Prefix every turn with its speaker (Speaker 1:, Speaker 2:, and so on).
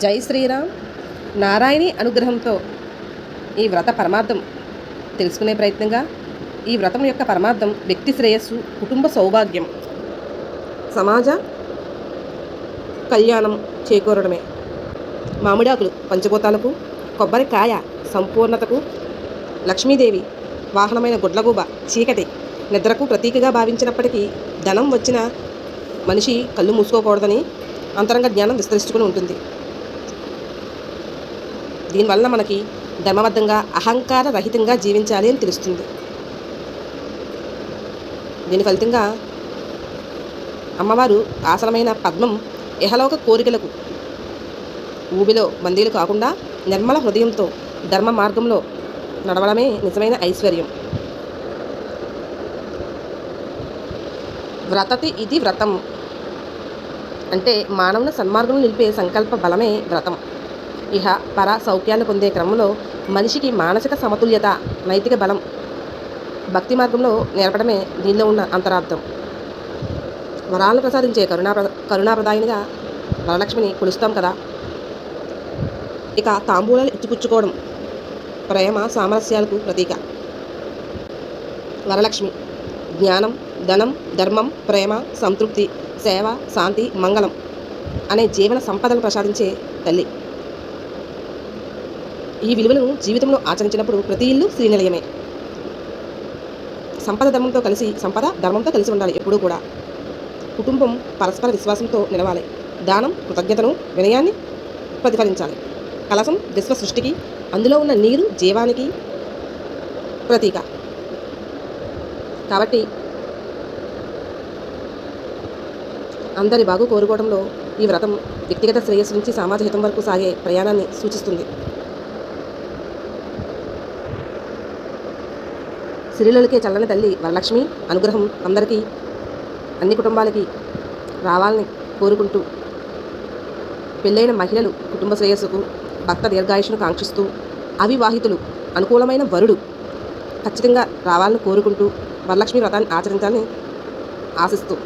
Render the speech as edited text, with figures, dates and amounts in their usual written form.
Speaker 1: జై శ్రీరామ్. నారాయణి అనుగ్రహంతో ఈ వ్రత పరమార్థం తెలుసుకునే ప్రయత్నంగా, ఈ వ్రతం యొక్క పరమార్థం వ్యక్తి శ్రేయస్సు, కుటుంబ సౌభాగ్యం, సమాజ కళ్యాణం చేకూరడమే. మామిడాకులు పంచభూతాలకు, కొబ్బరికాయ సంపూర్ణతకు, లక్ష్మీదేవి వాహనమైన గుడ్లగూబ చీకటి నిద్రకు ప్రతీకగా భావించినప్పటికీ ధనం వచ్చిన మనిషి కళ్ళు మూసుకోకూడదని అంతరంగ జ్ఞానం విస్తరించుకుని ఉంటుంది. దీనివల్ల మనకి ధర్మబద్ధంగా అహంకార రహితంగా జీవించాలి అని తెలుస్తుంది. దీని ఫలితంగా అమ్మవారు ఆసనమైన పద్మం ఇహలోక కోరికలకు ఊబిలో బందీలు కాకుండా నిర్మల హృదయంతో ధర్మ మార్గంలో నడవడమే నిజమైన ఐశ్వర్యం. వ్రతతి ఇది వ్రతం అంటే మానవుని సన్మార్గంలో నిలిపే సంకల్ప బలమే వ్రతం. ఇహ పర సౌఖ్యాలు పొందే క్రమంలో మనిషికి మానసిక సమతుల్యత, నైతిక బలం భక్తి మార్గంలో నేర్పడమే దీనిలో ఉన్న అంతరార్థం. వరాలను ప్రసాదించే కరుణాప్రదాయినిగా వరలక్ష్మిని కొలుస్తాం కదా. ఇక తాంబూలాలు ఇచ్చిపుచ్చుకోవడం ప్రేమ సామరస్యాలకు ప్రతీక. వరలక్ష్మి జ్ఞానం, ధనం, ధర్మం, ప్రేమ, సంతృప్తి, సేవ, శాంతి, మంగళం అనే జీవన సంపదను ప్రసాదించే తల్లి. ఈ విలువలను జీవితంలో ఆచరించినప్పుడు ప్రతి ఇల్లు శ్రీనిలయమే. సంపద ధర్మంతో కలిసి ఉండాలి. ఎప్పుడూ కూడా కుటుంబం పరస్పర విశ్వాసంతో నిలవాలి. దానం కృతజ్ఞతను, వినయాన్ని ప్రతిఫలించాలి. కలశం విశ్వ సృష్టికి, అందులో ఉన్న నీరు జీవానికి ప్రతీక. కాబట్టి అందరి బాగు కోరుకోవడంలో ఈ వ్రతం వ్యక్తిగత శ్రేయస్సు నుంచి సమాజ హితం వరకు సాగే ప్రయాణాన్ని సూచిస్తుంది. సిరిలకే చల్లని తల్లి వరలక్ష్మి అనుగ్రహం అందరికీ, అన్ని కుటుంబాలకి రావాలని కోరుకుంటూ, పెళ్ళైన మహిళలు కుటుంబ శ్రేయస్సుకు, భర్త దీర్ఘాయుషును కాంక్షిస్తూ, అవివాహితులు అనుకూలమైన వరుడు ఖచ్చితంగా రావాలని కోరుకుంటూ వరలక్ష్మి వ్రతాన్ని ఆచరించాలని ఆశిస్తూ